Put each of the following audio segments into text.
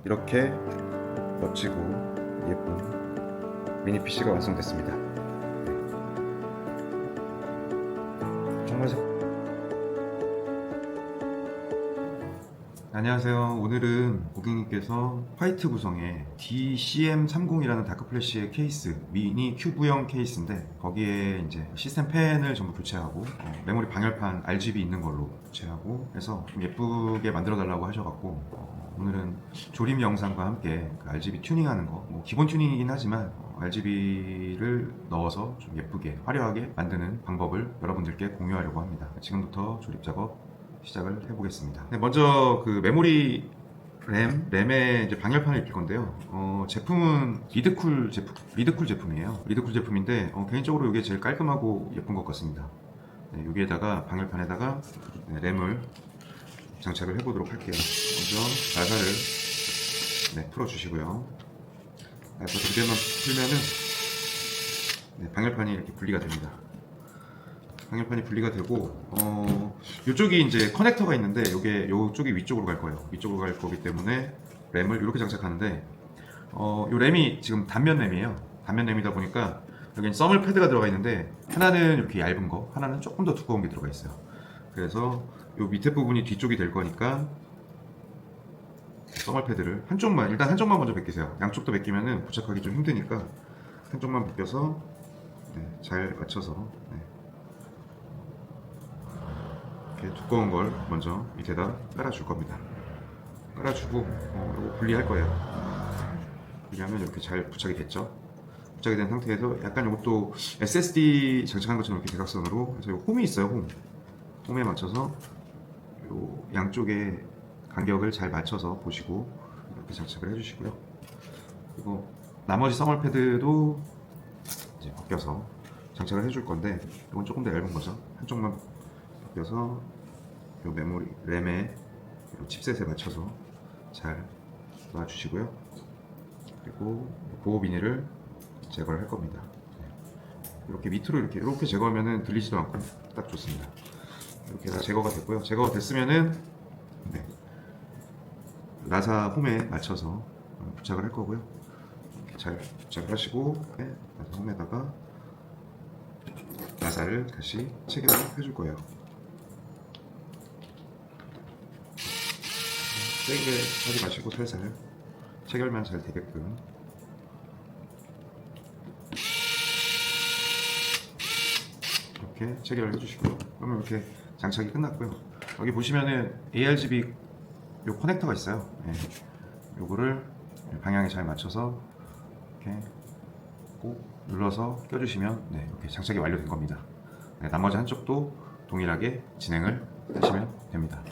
이렇게 멋지고 예쁜 미니 PC가 완성됐습니다. 정말 안녕하세요. 오늘은 고객님께서 화이트 구성의 DCM30이라는 다크플래시의 케이스, 미니 큐브형 케이스인데 거기에 이제 시스템 팬을 전부 교체하고 메모리 방열판 RGB 있는 걸로 교체하고 해서 좀 예쁘게 만들어 달라고 하셔갖고 오늘은 조립 영상과 함께 그 RGB 튜닝하는 거, 뭐 기본 튜닝이긴 하지만 RGB를 넣어서 좀 예쁘게 화려하게 만드는 방법을 여러분들께 공유하려고 합니다. 지금부터 조립 작업 시작을 해보겠습니다. 네, 먼저 그 메모리 램에 이제 방열판을 입힐 건데요. 제품은 리드쿨 제품이에요. 리드쿨 제품인데 개인적으로 이게 제일 깔끔하고 예쁜 것 같습니다. 네, 여기에다가 방열판에다가 램을 장착을 해보도록 할게요. 먼저 나사를 풀어주시고요. 나사 두 개만 풀면은 방열판이 이렇게 분리가 됩니다. 방열판이 분리가 되고 이쪽이 이제 커넥터가 있는데 이쪽이 위쪽으로 갈 거예요. 위쪽으로 갈 거기 때문에 램을 이렇게 장착하는데 이 램이 지금 단면 램이에요. 단면 램이다 보니까 여기 써멀 패드가 들어가 있는데 하나는 이렇게 얇은 거, 하나는 조금 더 두꺼운 게 들어가 있어요. 그래서 이 밑에 부분이 뒤쪽이 될 거니까 써멀 패드를 일단 한쪽만 먼저 벗기세요. 양쪽도 벗기면은 부착하기 좀 힘드니까 한쪽만 벗겨서 잘 맞춰서 이렇게 두꺼운 걸 먼저 밑에다 깔아줄 겁니다. 깔아주고 이거 분리할 거예요. 분리하면 이렇게 잘 부착이 됐죠. 부착이 된 상태에서 약간 이것도 SSD 장착한 것처럼 이렇게 대각선으로 해서 이 홈이 있어요. 홈에 맞춰서 요 양쪽의 간격을 잘 맞춰서 보시고 이렇게 장착을 해주시고요. 그리고 나머지 써멀 패드도 이제 벗겨서 장착을 해줄 건데 이건 조금 더 얇은 거죠. 한쪽만 벗겨서 이 메모리 램의 칩셋에 맞춰서 잘 놔주시고요. 그리고 보호 비닐을 제거를 할 겁니다. 이렇게 밑으로 이렇게 제거하면은 들리지도 않고 딱 좋습니다. 이렇게 다 제거가 됐고요. 제거가 됐으면은 나사 홈에 맞춰서 부착을 할 거고요. 이렇게 잘 부착을 하시고 나사 홈에다가 나사를 다시 체결을 해줄 거예요. 세게 하지 마시고 살살 체결만 잘 되게끔 이렇게 체결을 해주시고요. 그러면 이렇게 장착이 끝났고요. 여기 보시면은 ARGB 요 커넥터가 있어요. 요거를 방향에 잘 맞춰서 이렇게 꼭 눌러서 껴주시면 이렇게 장착이 완료된 겁니다. 나머지 한쪽도 동일하게 진행을 하시면 됩니다.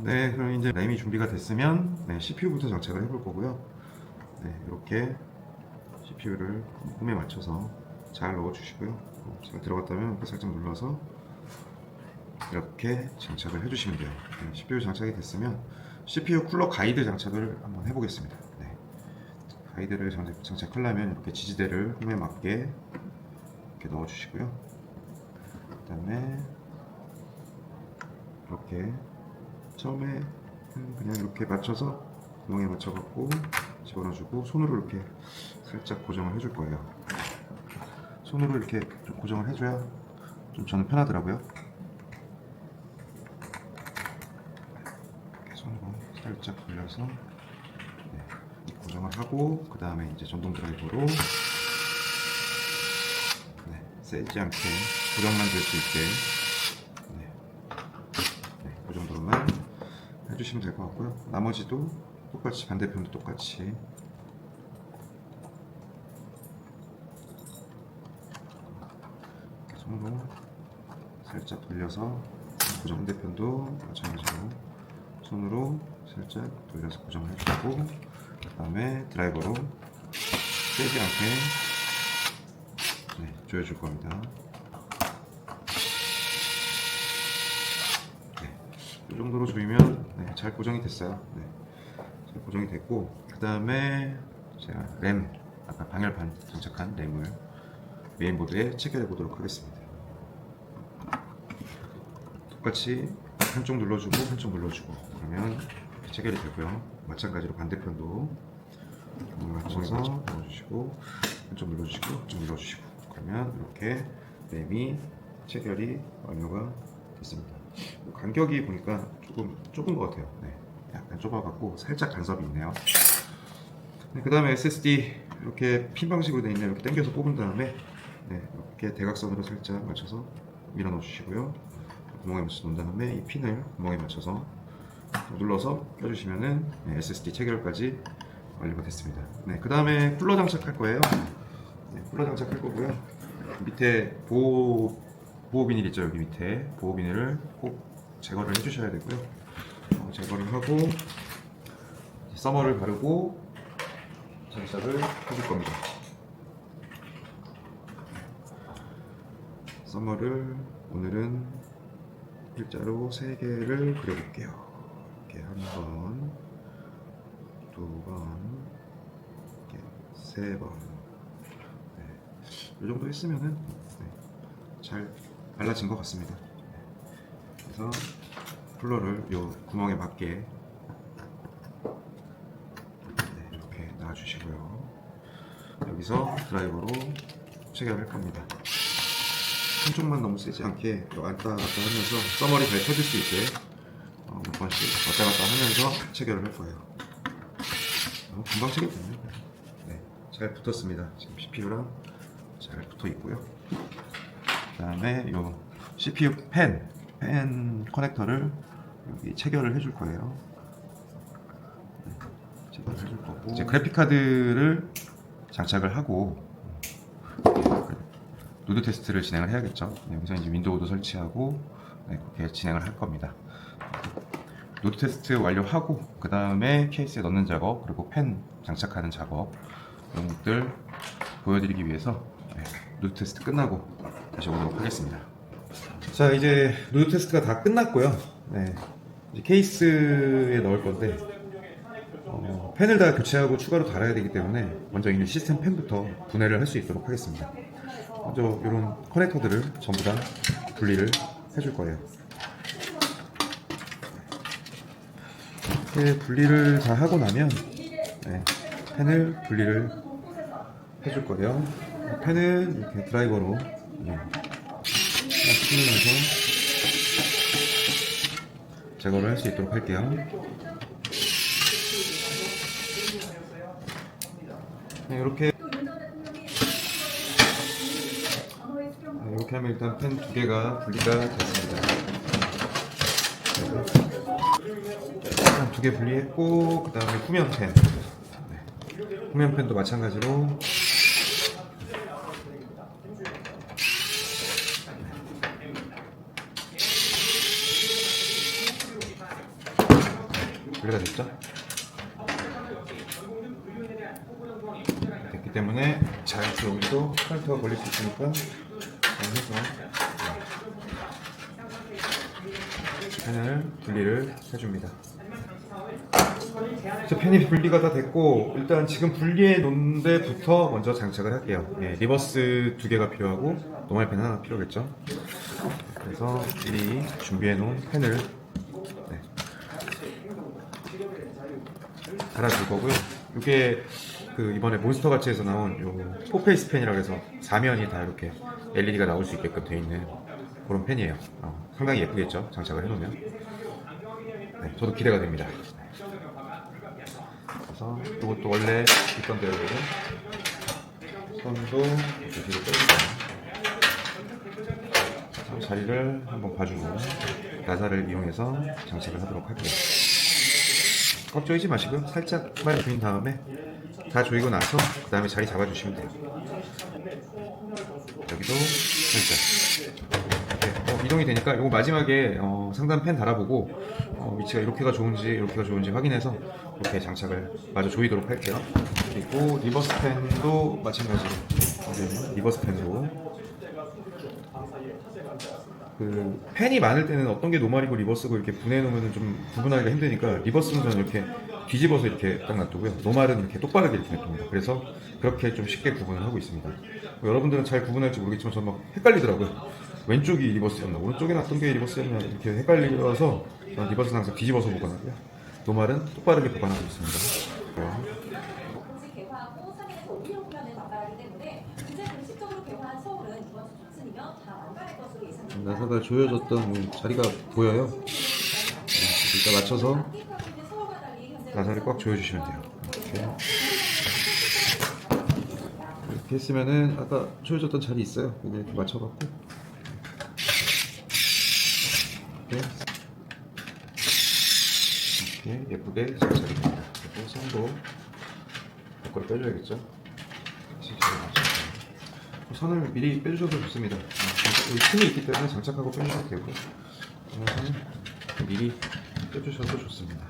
그럼 이제 램이 준비가 됐으면 CPU부터 장착을 해볼 거고요. 이렇게 CPU를 홈에 맞춰서 잘 넣어주시고요. 잘 들어갔다면 이렇게 살짝 눌러서 이렇게 장착을 해주시면 돼요. CPU 장착이 됐으면 CPU 쿨러 가이드 장착을 한번 해보겠습니다. 가이드를 장착하려면 이렇게 지지대를 홈에 맞게 이렇게 넣어주시고요. 그 다음에 이렇게 처음에 그냥 이렇게 맞춰서 구멍에 맞춰갖고 집어넣어주고 손으로 이렇게 살짝 고정을 해줄 거예요. 손으로 이렇게 좀 고정을 해줘야 좀 저는 편하더라고요. 이렇게 손으로 살짝 돌려서 고정을 하고 그 다음에 이제 전동 드라이버로 세지 않게 고정만 될 수 있게 그 정도로만 해주시면 될 것 같고요. 나머지도 똑같이 반대편도 똑같이 손으로 살짝 돌려서 반대편도 마찬가지로 손으로 살짝 돌려서 고정을 해주고 그 다음에 드라이버로 세지 않게 조여줄 겁니다. 이 정도로 조이면 잘 고정이 됐어요. 잘 고정이 됐고 그 다음에 제가 아까 방열판 장착한 램을 메인보드에 체결해 보도록 하겠습니다. 똑같이 한쪽 눌러주고 한쪽 눌러주고 그러면 체결이 되고요. 마찬가지로 반대편도 맞춰서 넣어주시고 좀 눌러주시고 좀 눌러주시고 그러면 이렇게 램이 체결이 완료가 됐습니다. 간격이 보니까 조금 좁은 것 같아요. 네, 약간 좁아갖고 살짝 간섭이 있네요. 네, 그 다음에 SSD 이렇게 핀 방식으로 되어 있는 이렇게 당겨서 뽑은 다음에 네, 이렇게 대각선으로 살짝 맞춰서 밀어 넣어 주시고요. 구멍에 맞춰서 놓은 다음에 이 핀을 구멍에 맞춰서 눌러서 껴주시면은 네, SSD 체결까지 완료가 됐습니다. 네, 그 다음에 쿨러 장착할 거예요. 네, 쿨러 장착할 거고요. 밑에 보호 비닐 있죠? 여기 밑에 보호 비닐을 꼭 제거를 해주셔야 되고요. 제거를 하고 서머를 바르고 장착을 해줄 겁니다. 서머를 오늘은 일자로 3개를 그려볼게요. 이렇게 한 번, 2번, 이렇게 3번. 네. 이 정도 했으면은 네. 잘 발라진 것 같습니다. 그래서 쿨러를 이 구멍에 맞게 네, 이렇게 놔주시고요. 여기서 드라이버로 체결할 겁니다. 한쪽만 너무 세지 않게 왔다 갔다 하면서 써머리 잘 펴질 수 있게 몇 번씩 왔다 갔다 하면서 체결을 할 거예요. 금방 체결되네요. 네, 잘 붙었습니다. 지금 CPU랑 잘 붙어 있고요. 그 다음에 이 CPU 펜 커넥터를 여기 체결을 해줄 거예요. 네, 체결을 해줄 거고 이제 그래픽 카드를 장착을 하고 노드 테스트를 진행을 해야겠죠. 여기서 이제 윈도우도 설치하고 네, 그렇게 진행을 할 겁니다. 노드 테스트 완료하고 그 다음에 케이스에 넣는 작업 그리고 펜 장착하는 작업 이런 것들 보여드리기 위해서 네, 노드 테스트 끝나고 다시 오도록 하겠습니다. 자, 이제 노드 테스트가 다 끝났고요. 네, 이제 케이스에 넣을 건데 펜을 다 교체하고 추가로 달아야 되기 때문에 먼저 있는 시스템 펜부터 분해를 할 수 있도록 하겠습니다. 먼저 이런 커넥터들을 전부 다 분리를 해줄 거예요. 이렇게 분리를 다 하고 나면 네, 펜을 분리를 해줄 거예요. 펜은 이렇게 드라이버로 풀면서 제거를 할 수 있도록 할게요. 네, 이렇게 하면 일단 펜 2개가 분리가 됐습니다. 일단 2개 분리했고 그 다음에 후면 펜 네. 후면 펜도 마찬가지로 분리가 됐죠? 됐기 때문에 잘 여기도 커넥터가 걸릴 수 있으니까 해서 펜을 분리를 해줍니다. 펜이 분리가 다 됐고 일단 지금 분리해 놓은 데부터 먼저 장착을 할게요. 네, 리버스 2개가 필요하고 노멀 펜 하나 필요하겠죠. 그래서 미리 준비해 놓은 펜을 네, 달아줄 거고요. 이게 그 이번에 몬스터가치에서 나온 요 포페이스 펜이라고 해서 4면이 다 이렇게 LED가 나올 수 있게끔 되어 있는 그런 펜이에요. 상당히 예쁘겠죠? 장착을 해놓으면. 네, 저도 기대가 됩니다. 그래서 이것도 원래 있던 대로 손도 이렇게 뒤로 빼주고 자리를 한번 봐주고 나사를 이용해서 장착을 하도록 할게요. 꽉 조이지 마시고요. 살짝만 조인 다음에 다 조이고 나서 그 다음에 자리 잡아주시면 돼요. 여기도 살짝 이동이 되니까 이거 마지막에 상단 펜 달아보고 위치가 이렇게가 좋은지 확인해서 이렇게 장착을 마저 조이도록 할게요. 그리고 리버스 펜도 마찬가지로 리버스 펜으로 그 펜이 많을 때는 어떤 게 노말이고 리버스고 이렇게 분해해 놓으면 좀 구분하기가 힘드니까 리버스는 저는 이렇게 뒤집어서 이렇게 딱 놔두고요. 노말은 이렇게 똑바르게 이렇게 놔둡니다. 그래서 그렇게 좀 쉽게 구분을 하고 있습니다. 여러분들은 잘 구분할지 모르겠지만 저는 막 헷갈리더라고요. 왼쪽이 리버스였나 오른쪽에 놨던 게 리버스였나 이렇게 헷갈리어서 저는 리버스는 항상 뒤집어서 보관하고요. 노말은 똑바르게 보관하고 있습니다. 공식 개화하고 3일에서 5일 후면에 마감하기 때문에 이제 공식적으로 개화한 서울은 이번 주 중순이면 다 완가될 것으로 예상됩니다. 나사가 조여졌던 자리가 보여요. 일단 맞춰서 나사를 꽉 조여주시면 돼요. 이렇게 했으면은 아까 조여졌던 자리 있어요. 이렇게 맞춰갖고 이렇게 예쁘게 잘 자리 됩니다. 그리고 선도 이걸 빼줘야겠죠. 선을 미리 빼주셔도 좋습니다. 여기 틈이 있기 때문에 장착하고 빼주셔도 되고 선을 미리 빼주셔도 좋습니다.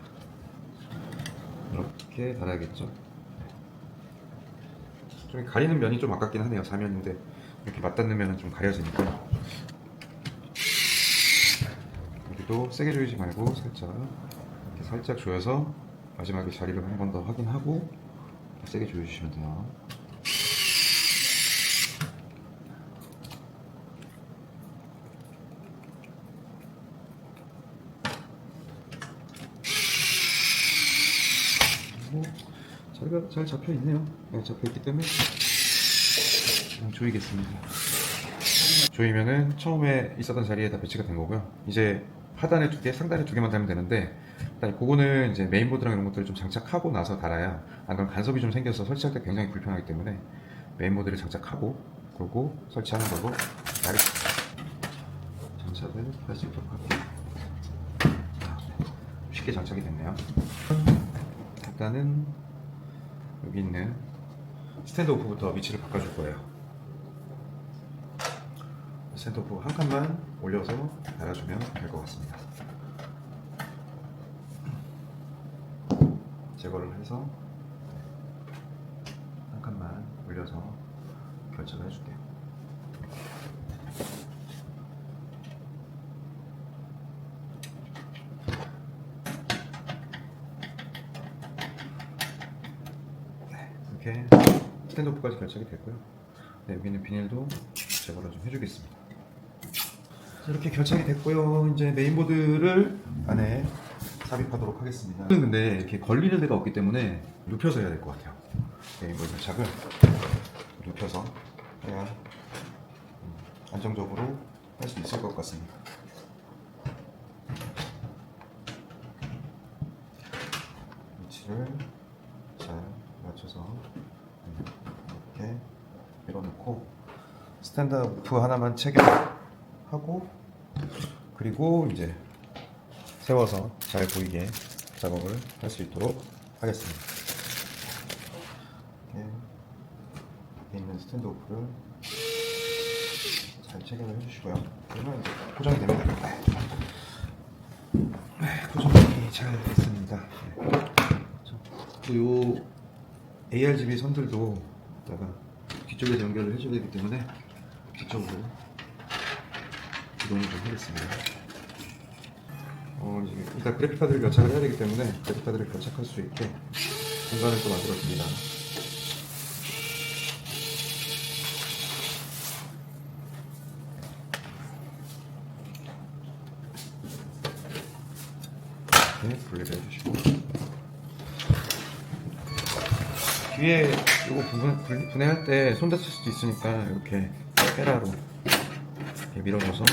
이렇게 달아야겠죠. 좀 가리는 면이 좀 아깝긴 하네요. 사면인데 이렇게 맞닿는 면은 좀 가려지니까 여기도 세게 조이지 말고 살짝 이렇게 살짝 조여서 마지막에 자리를 한 번 더 확인하고 세게 조여주시면 돼요. 자리가 잘 잡혀 있네요. 네, 잡혀 있기 때문에 조이겠습니다. 조이면은 처음에 있었던 자리에 다 배치가 된 거고요. 이제 하단에 2개, 상단에 2개만 달면 되는데 일단 그거는 이제 메인보드랑 이런 것들을 좀 장착하고 나서 달아야 안 그러면 간섭이 좀 생겨서 설치할 때 굉장히 불편하기 때문에 메인보드를 장착하고 그리고 설치하는 걸로 장착을 할 수 있도록 할게요. 쉽게 장착이 됐네요. 일단은 여기 있는 스탠드 오프부터 위치를 바꿔줄 거예요. 스탠드 오프 한 칸만 올려서 달아주면 될 것 같습니다. 제거를 해서 한 칸만 올려서 결착을 해줄게요. 이렇게 스탠드 오프까지 결착이 됐고요. 네, 여기 있는 비닐도 제거를 좀 해주겠습니다. 이렇게 결착이 됐고요. 이제 메인보드를 안에 삽입하도록 하겠습니다. 근데 이렇게 걸리는 데가 없기 때문에 눕혀서 해야 될 것 같아요. 메인보드 결착을 눕혀서 해야 안정적으로 할 수 있을 것 같습니다. 위치를 잘 맞춰서 이렇게 밀어놓고 스탠드 오프 하나만 체결하고 그리고 이제 세워서 잘 보이게 작업을 할 수 있도록 하겠습니다. 이렇게 있는 스탠드 오프를 잘 체결을 해주시고요. 그러면 이제 고정이 됩니다. 고정이 잘 됐습니다. 요 ARGB 선들도 이따가 뒤쪽에서 연결을 해줘야 되기 때문에 뒤쪽으로 이동을 좀 하겠습니다. 일단 그래픽카드를 결착을 해야 되기 때문에 그래픽카드를 결착할 수 있게 공간을 또 만들었습니다. 이렇게 분리를 해주시고 뒤에 이거 분해할 때 손 다칠 수도 있으니까 이렇게 페라로 이렇게 밀어줘서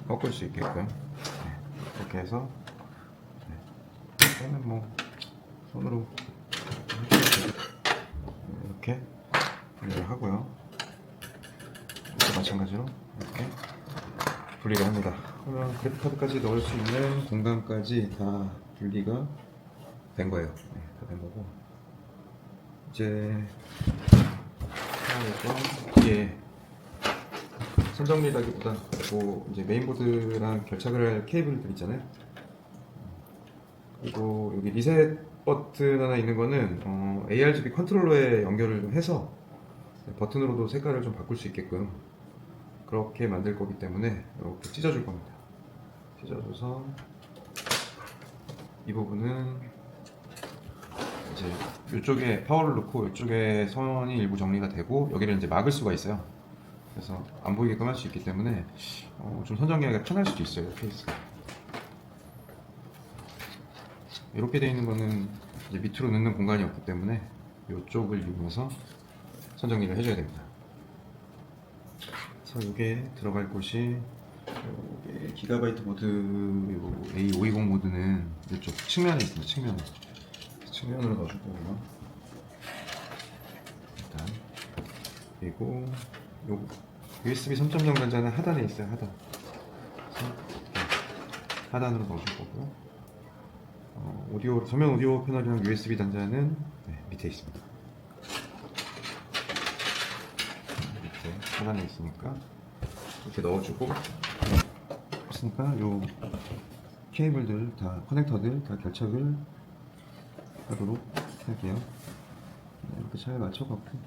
꺾을 수 있게끔 이렇게 해서 얘는 뭐 손으로 이렇게 분리를 하고요. 이것도 마찬가지로 이렇게 분리를 합니다. 그러면 그래픽카드까지 넣을 수 있는 공간까지 다 분리가 된 거예요. 다 된 거고 이제 뒤에 선정리라기보다 뭐 이제 메인보드랑 결착을 할 케이블들 있잖아요. 그리고 여기 리셋 버튼 하나 있는 거는 ARGB 컨트롤러에 연결을 좀 해서 버튼으로도 색깔을 좀 바꿀 수 있게끔 그렇게 만들 거기 때문에 이렇게 찢어줄 겁니다. 찢어줘서 이 부분은 이제 이쪽에 파워를 넣고 이쪽에 선이 일부 정리가 되고 여기를 이제 막을 수가 있어요. 그래서 안 보이게끔 할 수 있기 때문에 좀 선정하기가 편할 수도 있어요. 케이스가. 이렇게 되어 있는 거는 이제 밑으로 넣는 공간이 없기 때문에 이쪽을 이용해서 선정리를 해줘야 됩니다. 그래서 이게 들어갈 곳이 이게 기가바이트 모드 A520 모드는 이쪽 측면에 있습니다. 측면으로 넣어줄 거고요. 일단 그리고 요 USB 3.0 단자는 하단에 있어요. 하단. 그래서 하단으로 넣어줄 거고요. 오디오 전면 오디오 패널이랑 USB 단자는 밑에 있습니다. 밑에 하단에 있으니까 이렇게 넣어주고 있으니까 요 케이블들 다 커넥터들 다 결착을 하도록 할게요. 이렇게 잘 맞춰갖고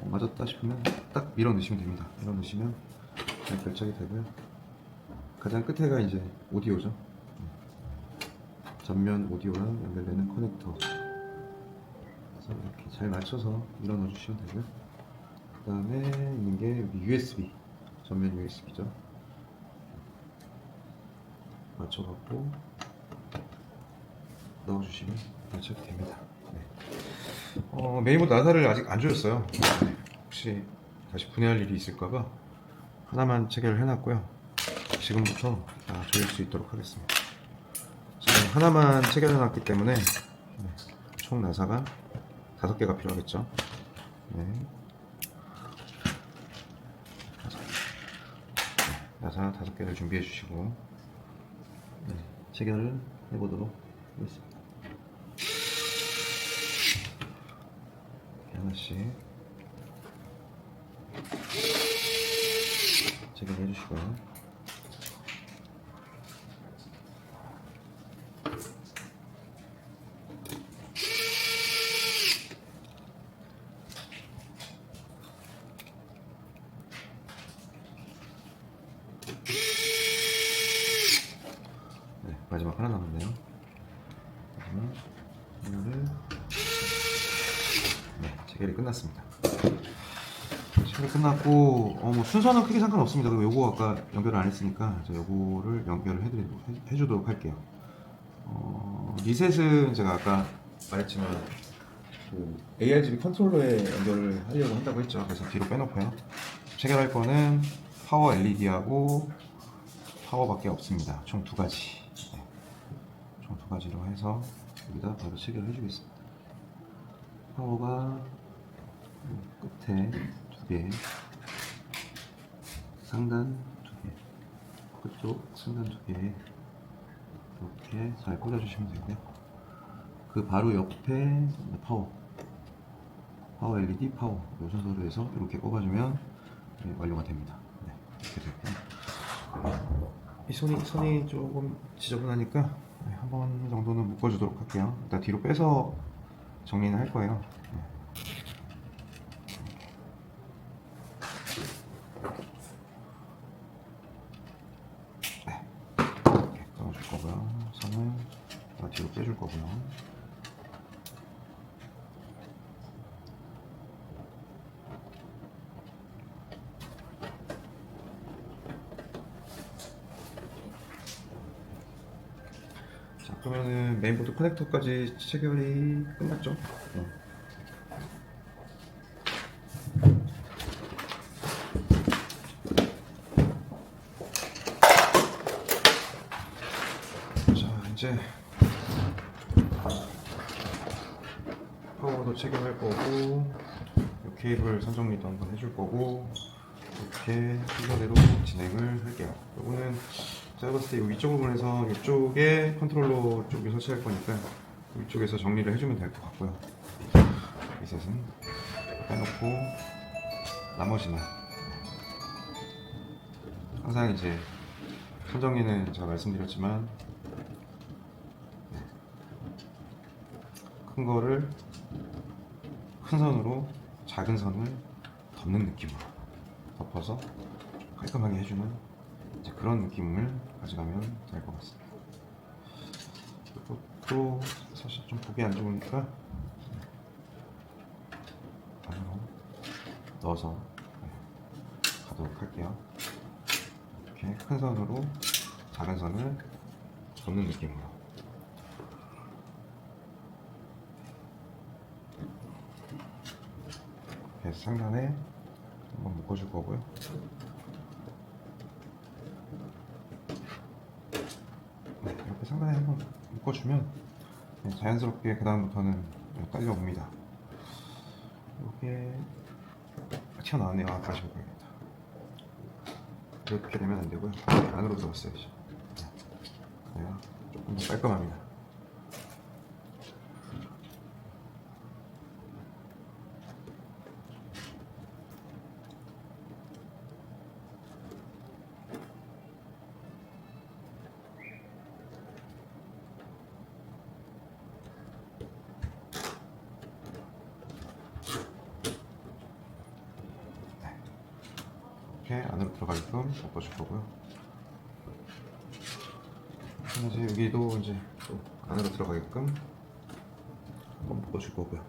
맞았다 싶으면 딱 밀어 넣으시면 됩니다. 밀어 넣으시면 잘 결착이 되고요. 가장 끝에가 이제 오디오죠. 전면 오디오랑 연결되는 커넥터. 그래서 이렇게 잘 맞춰서 밀어 넣어 주시면 되고요. 그 다음에 있는 게 여기 USB, 전면 USB죠. 맞춰갖고 넣어주시면 결착이 됩니다. 네. 메인보드 나사를 아직 안 조였어요. 혹시 다시 분해할 일이 있을까봐 하나만 체결을 해놨고요. 지금부터 다 조일 수 있도록 하겠습니다. 지금 하나만 체결해놨기 때문에 총 나사가 5개가 필요하겠죠. 네. 나사 5개를 준비해 주시고 체결을 해보도록 하겠습니다. 하나씩 체결해 주시고요. 네, 마지막 하나 남았네요. 마지막 하나를 체결이 끝났습니다. 체결이 끝났고 뭐 순서는 크게 상관없습니다. 그리고 요거 아까 연결을 안 했으니까 요거를 연결을 해주도록 할게요. 리셋은 제가 아까 말했지만 그 ARGB 컨트롤러에 연결을 하려고 한다고 했죠. 그래서 뒤로 빼놓고요. 체결할 거는 파워 LED하고 파워밖에 없습니다. 총 2가지. 총 2가지로 해서 여기다 바로 체결을 해주겠습니다. 파워가 끝에 2개, 상단 2개, 끝쪽 상단 2개 이렇게 잘 꽂아주시면 되고요. 그 바로 옆에 파워 LED 파워 이 순서로 해서 이렇게 꼽아주면 완료가 됩니다. 이렇게 되고요. 이 선이 조금 지저분하니까 한 번 정도는 묶어주도록 할게요. 일단 뒤로 빼서 정리는 할 거예요. 이렇게 끊어줄 거고요. 선을 뒤로 빼줄 거고요. 자, 그러면은 메인보드 커넥터까지 체결이 끝났죠? 자, 이제 파워도 체결할 거고, 이 케이블 선정리도 한번 해줄 거고, 이렇게 순서대로 진행을 할게요. 요거는 제가 봤을 때 위쪽 부분에서 이쪽에 컨트롤러 쪽에 설치할 거니까 위쪽에서 정리를 해주면 될 것 같고요. 이 셋은 빼놓고 나머지는 항상 이제 선정리는 제가 말씀드렸지만 큰 거를 큰 선으로 작은 선을 덮는 느낌으로 덮어서 깔끔하게 해주는 이제 그런 느낌을 가져가면 될 것 같습니다. 이것도 사실 좀 보기 안 좋으니까 안으로 넣어서 가도록 할게요. 이렇게 큰 선으로 작은 선을 덮는 느낌으로 이렇게 해서 상단에 한번 묶어줄 거고요. 네, 이렇게 상단에 한번 묶어주면 자연스럽게 그 다음부터는 딸려옵니다. 이게 튀어나왔네요. 다시 볼게요. 이렇게 되면 안 되고요. 안으로 들어갔어야죠. 그래야 조금 더 깔끔합니다. 이렇게 안으로 들어가게끔 덮어줄 거고요. 이제 여기도 이제 또 안으로 들어가게끔 한번 묶어줄 거고요.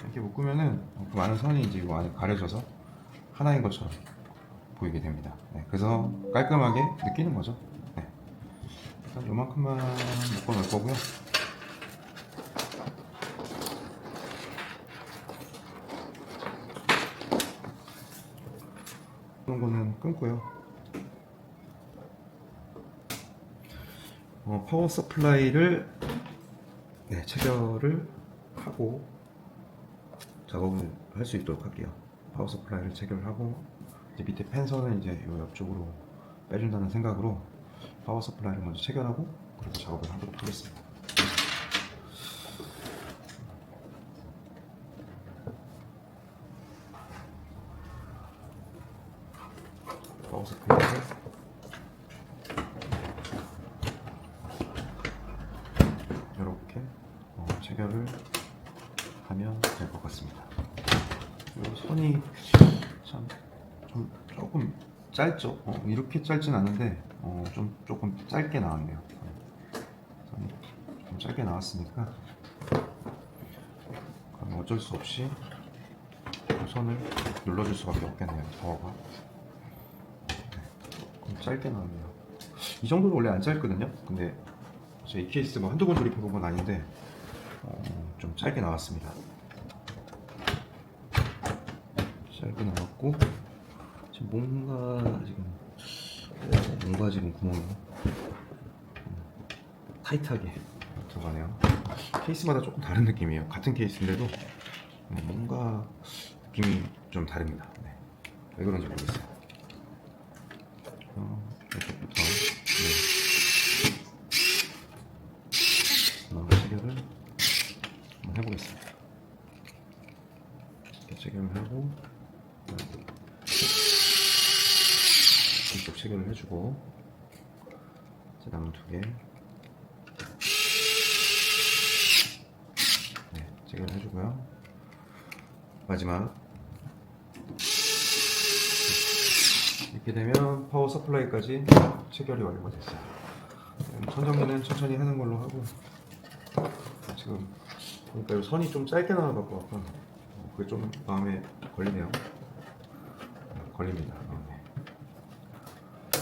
이렇게 묶으면은 그 많은 선이 이제 이 안에 가려져서 하나인 것처럼 보이게 됩니다. 네, 그래서 깔끔하게 느끼는 거죠. 네. 일단 요만큼만 묶어 놓을 거고요. 이런 거는 끊고요. 파워 서플라이를 체결을 하고 작업을 할 수 있도록 할게요. 파워 서플라이를 체결을 하고 이제 밑에 펜선은 이제 요 옆쪽으로 빼준다는 생각으로 파워 서플라이를 먼저 체결하고 그리고 작업을 하도록 하겠습니다. 파워 서플라이를 이렇게 체결을 하면 될 것 같습니다. 이 선이 참 조금 짧죠? 이렇게 짧진 않은데 조금 짧게 나왔네요. 선이 좀 짧게 나왔으니까 그럼 어쩔 수 없이 선을 눌러줄 수밖에 없겠네요. 파워가 조금 짧게 나왔네요. 이 정도는 원래 안 짧거든요. 근데 제가 이 케이스 뭐 한두 번 조립해본 건 아닌데 좀 짧게 나왔습니다. 짧게 나왔고 지금 뭔가 지금 구멍이 타이트하게 들어가네요. 케이스마다 조금 다른 느낌이에요. 같은 케이스인데도 뭔가 느낌이 좀 다릅니다. 네. 왜 그런지 모르겠어요. 이쪽부터 체결을 한번 해보겠습니다. 이렇게 체결을 하고 이쪽 체결을 해주고 이제 남은 두 개 체결을 해주고요. 마지막 이렇게 되면 파워 서플라이까지 체결이 완료가 됐어요. 천정리는 천천히 하는 걸로 하고 지금 보니까 이 선이 좀 짧게 나와갖고 약간 그게 좀 마음에 걸리네요. 걸립니다.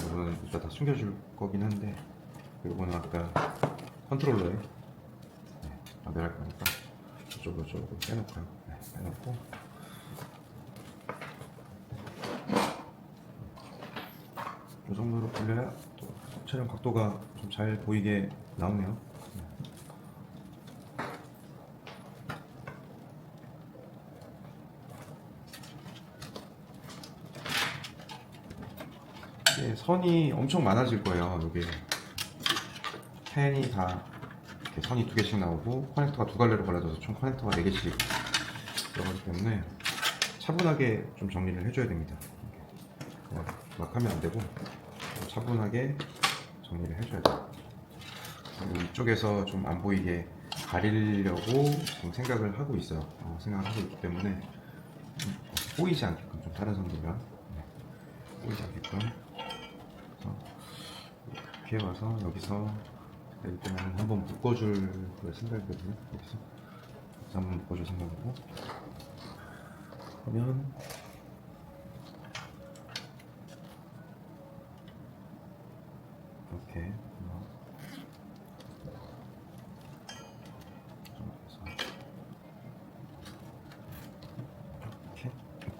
이거는 이따 다 숨겨줄 거긴 한데 이거는 아까 컨트롤러에 연결할 거니까 이쪽으로 빼놓고요. 빼놓고 이 정도로 돌려야 또 촬영 각도가 좀 잘 보이게 나오네요. 선이 엄청 많아질 거예요. 여기 펜이 다 이렇게 선이 2개씩 나오고 커넥터가 2갈래로 갈라져서 총 커넥터가 4개씩 들어가기 때문에 차분하게 좀 정리를 해줘야 됩니다. 막 하면 안 되고 좀 차분하게 정리를 해줘야 돼요. 그리고 이쪽에서 좀 안 보이게 가리려고 지금 생각을 하고 있어요. 생각을 하고 있기 때문에 보이지 않게끔 좀 다른 선들과 보이지 않게끔 이렇게 와서 여기서 일단은 한번 묶어줄 생각이거든요. 여기서 한번 묶어줄 생각이고 그러면 이렇게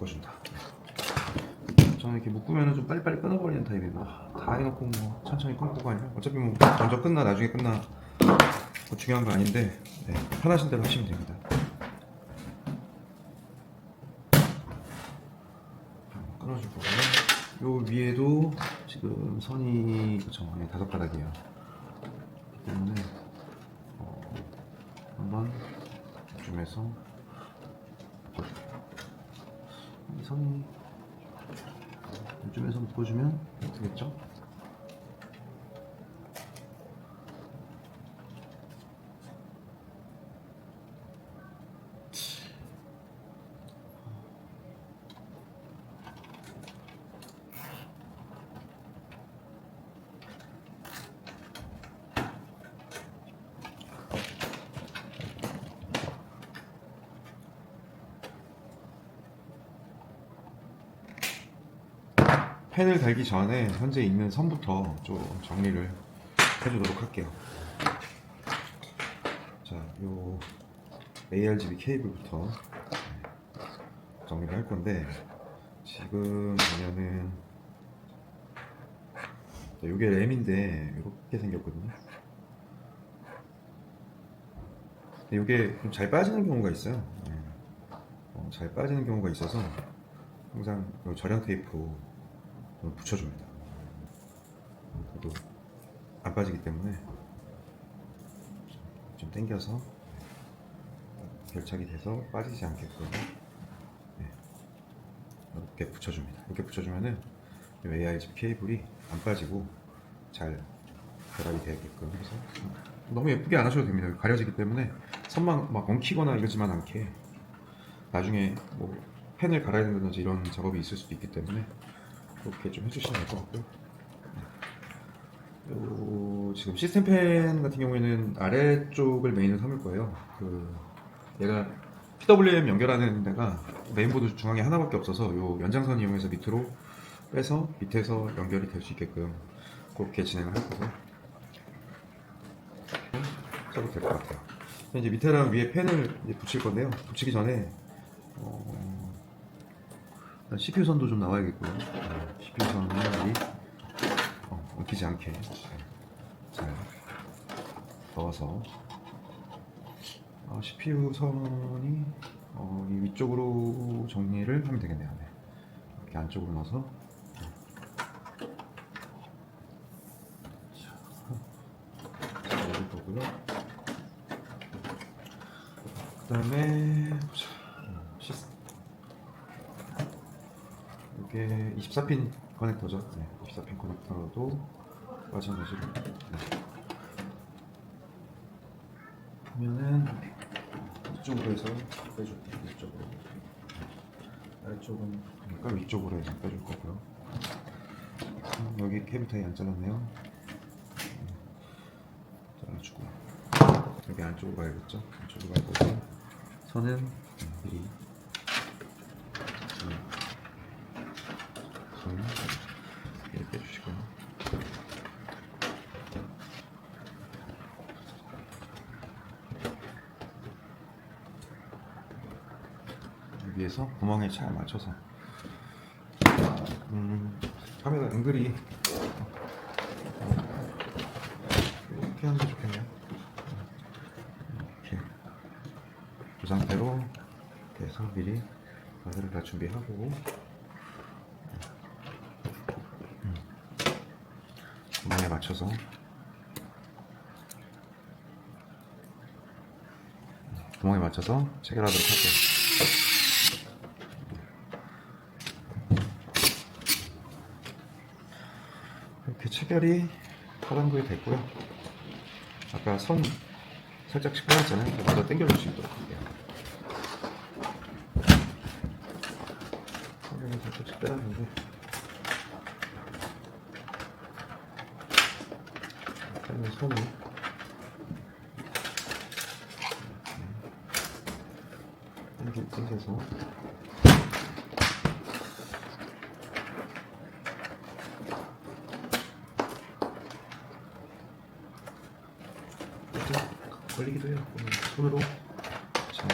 묶어준다. 저는 이렇게 묶으면 좀 빨리빨리 끊어버리는 타입이고, 다 해놓고 뭐 천천히 끊고가 아니라 어차피 뭐 먼저 끝나 나중에 끝나 뭐 중요한 거 아닌데, 네, 편하신 대로 하시면 됩니다. 끊어줄 거고요. 요 위에도 지금 선이 그쵸, 네, 5가닥이에요. 그렇기 때문에 한번 이쯤에서 이 선이 이쯤에서 묶어주면 되겠죠? 펜을 달기 전에 현재 있는 선부터 좀 정리를 해주도록 할게요. 자, 요 ARGB 케이블부터 정리를 할 건데, 지금 보면은 요게 램인데 이렇게 생겼거든요. 근데 요게 좀 잘 빠지는 경우가 있어요. 잘 빠지는 경우가 있어서 항상 요 절연 테이프 붙여줍니다. 그래도 안 빠지기 때문에 좀 당겨서 결착이 돼서 빠지지 않게끔 이렇게 붙여줍니다. 이렇게 붙여주면은 ARGB 케이블이 안 빠지고 잘 결합이 되게끔 해서, 너무 예쁘게 안 하셔도 됩니다. 가려지기 때문에 선만 막 엉키거나 이러지만 않게, 나중에 뭐 펜을 갈아야 된다든지 이런 작업이 있을 수도 있기 때문에 그렇게 좀 해주시면 될 것 같고요. 지금 시스템 펜 같은 경우에는 아래쪽을 메인으로 삼을 거예요. 얘가 PWM 연결하는 데가 메인보드 중앙에 하나밖에 없어서 요 연장선 이용해서 밑으로 빼서 밑에서 연결이 될 수 있게끔 그렇게 진행을 할 거고요. 써도 될 것 같아요. 이제 밑에랑 위에 펜을 이제 붙일 건데요. 붙이기 전에 CPU 선도 좀 나와야겠고요. CPU 선이 엉키지 않게 잘 넣어서, CPU 선이 이 위쪽으로 정리를 하면 되겠네요. 네. 이렇게 안쪽으로 넣어서 넣을 거고요. 그 다음에 이게 24핀 커넥터죠. 네, 24핀 커넥터도 마찬가지로 보면은 이쪽으로 해서 빼줄게요. 이쪽으로. 아래쪽은 그러니까 위쪽으로 해서 빼줄 거고요. 여기 케이블 타이 안 잘랐네요. 잘라주고, 여기 안쪽으로 가야겠죠. 안쪽으로 갈 거고, 선은 미리 이렇게 빼주시고요. 위에서 구멍에 잘 맞춰서, 카메라 앵글이 이렇게 하는 게 좋겠네요. 이렇게 이 상태로 이렇게 해서 미리 가드를 다 준비하고, 구멍에 맞춰서 체결하도록 할게요. 이렇게 체결이 하단부에 됐고요. 아까 선 살짝씩 빼놨잖아요. 먼저 당겨줄 수 있도록 할게요. 선을 살짝씩 빼놨는데, 빼는 선을 당겨서 걸리기도 해요. 손으로 잘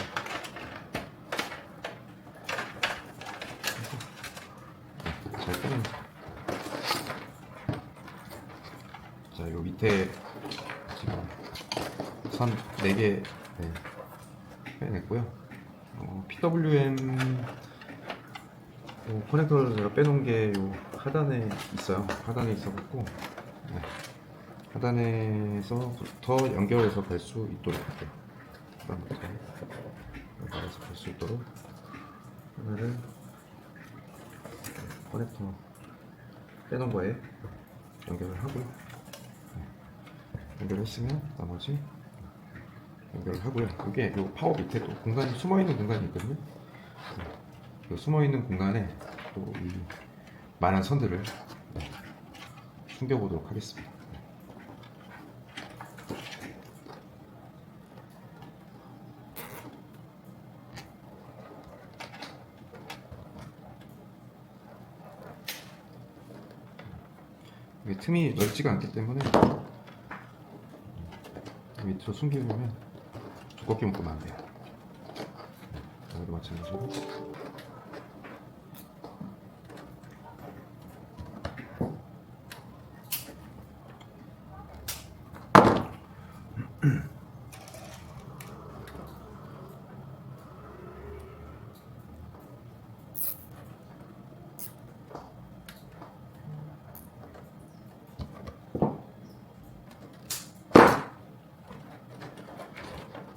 자, 요 밑에 지금 선 4개 빼냈고요. PWM 커넥터를 제가 빼놓은 게 요 하단에 있어요. 하단에 있어갖고 하단에서부터 연결해서 갈 수 있도록 할게요. 하단부터 연결해서 갈 수 있도록 하나를 커넥터 빼놓은 거에 연결을 하고요. 연결했으면 나머지 연결을 하고요. 이게 요 파워 밑에 또 공간이 숨어있는 공간이 있거든요. 그 숨어있는 공간에 또 이 많은 선들을 숨겨보도록 하겠습니다. 이게 틈이 넓지가 않기 때문에 밑으로 숨기려면 두껍게 묶으면 안 돼요. 여기도 마찬가지로.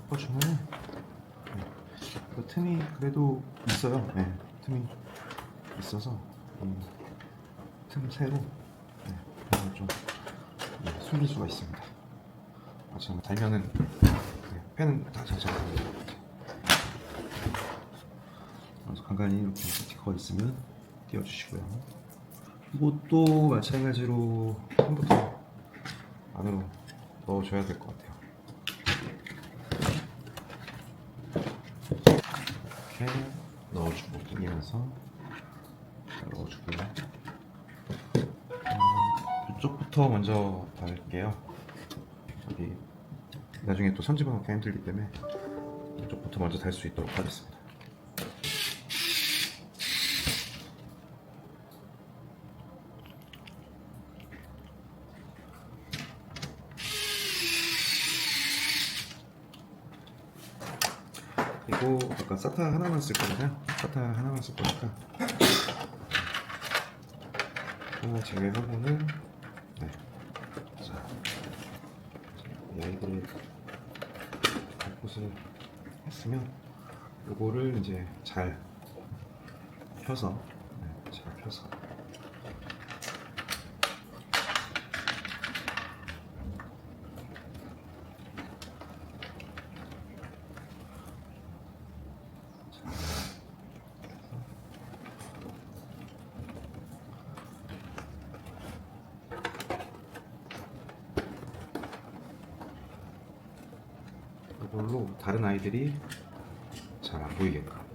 덮어주면 그 틈이 그래도 있어요. 네, 틈이 있어서 틈 새로 좀 숨길 수가 있습니다. 마찬가지로 달면은 펜은 다 잘 잡아요. 그래서 간간히 이렇게 스티커가 있으면 띄워주시고요. 이것도 마찬가지로 처음부터 안으로 넣어줘야 될 것 같아요. 이렇게 넣어주고 당기면서 넣어주고요. 이쪽부터 먼저 달게요. 여기 나중에 또 선집어놓기 힘들기 때문에 이쪽부터 먼저 달 수 있도록 하겠습니다. 그리고 아까 사타 하나만 쓸 거잖아요. 사타 하나만 쓸 거니까 하나 제외하고는 자, 이 아이들을 갈 곳을 했으면 요거를 이제 잘 펴서 잘 펴서 이걸로 다른 아이들이 잘 안 보이게끔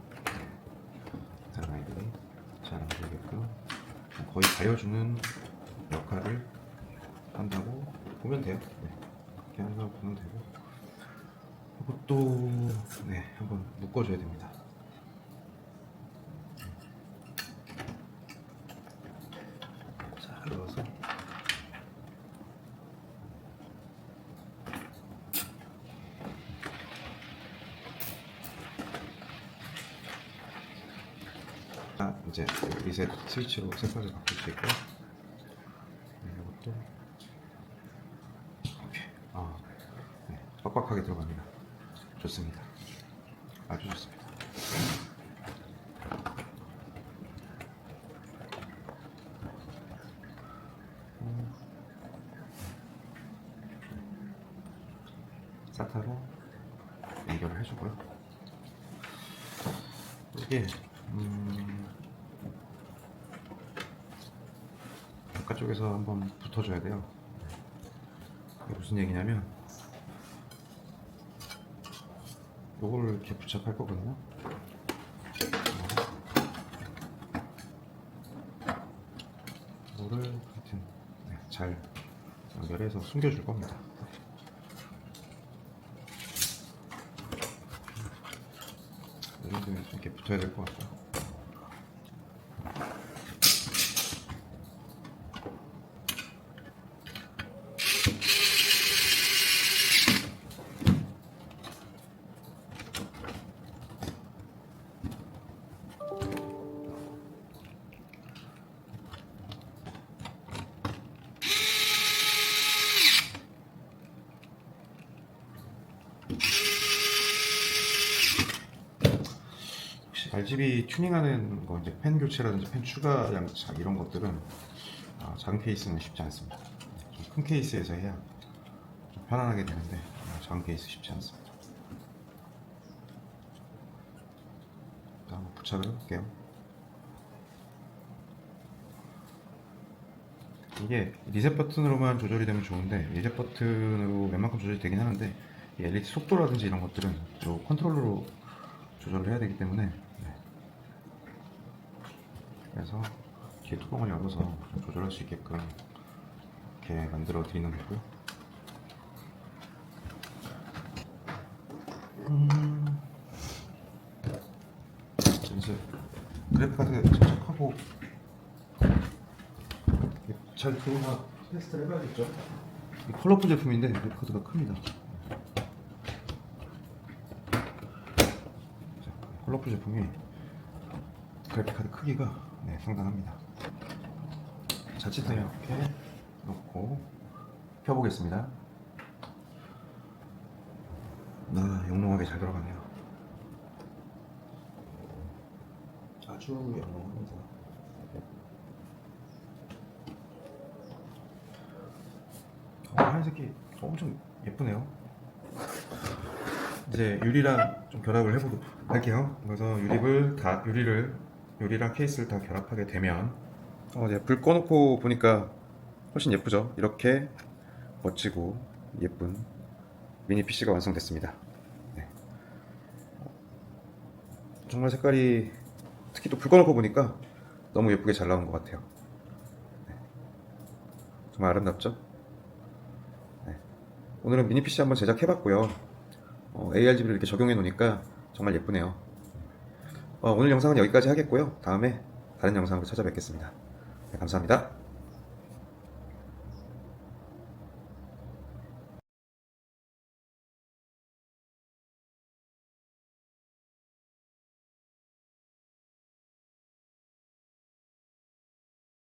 거의 가려주는 역할을 한다고 보면 돼요. 이렇게 한다고 보면 되고 이것도 한번 묶어줘야 됩니다. 자, 넣어서 이제 리셋 스위치로 색깔을 바꿀 수 있고요. 이것도 이렇게 빡빡하게 들어갑니다. 좋습니다. 아주 좋습니다. 사타로 연결을 해주고요. 이게 바깥쪽에서 한번 붙어줘야 돼요. 이게 무슨 얘기냐면 요거를 이렇게 부착할 거거든요. 이거를 하여튼 잘 연결해서 숨겨줄 겁니다. 이렇게 붙어야 될 것 같고요. RGB 튜닝하는 거 이제 펜 교체라든지 펜 추가 양착 이런 것들은 작은 케이스는 쉽지 않습니다. 좀 큰 케이스에서 해야 좀 편안하게 되는데 작은 케이스 쉽지 않습니다. 일단 한번 부착을 해볼게요. 이게 리셋 버튼으로만 조절이 되면 좋은데 리셋 버튼으로 웬만큼 조절이 되긴 하는데 이 LED 속도라든지 이런 것들은 요 컨트롤러로 조절을 해야 되기 때문에 그래서 뒤에 뚜껑을 열어서 좀 조절할 수 있게끔 이렇게 만들어 드리는 거고요. 이제 그래픽카드 장착하고 잘 들어오나 테스트를 해봐야겠죠. 이 컬러풀 제품인데 그래픽카드가 큽니다. 자, 컬러풀 제품이 그래픽카드 크기가 상당합니다. 자칫하여 이렇게 놓고 펴보겠습니다. 영롱하게 잘 들어가네요. 아주 영롱합니다. 하얀색이 엄청 예쁘네요. 이제 유리랑 좀 결합을 해보도록 할게요. 그래서 유리랑 케이스를 다 결합하게 되면 이제 불 꺼놓고 보니까 훨씬 예쁘죠. 이렇게 멋지고 예쁜 미니 PC가 완성됐습니다. 네. 정말 색깔이 특히 또 불 꺼놓고 보니까 너무 예쁘게 잘 나온 것 같아요. 네. 정말 아름답죠? 네. 오늘은 미니 PC 한번 제작해봤고요. ARGB를 이렇게 적용해 놓으니까 정말 예쁘네요. 오늘 영상은 여기까지 하겠고요. 다음에 다른 영상으로 찾아뵙겠습니다. 네, 감사합니다.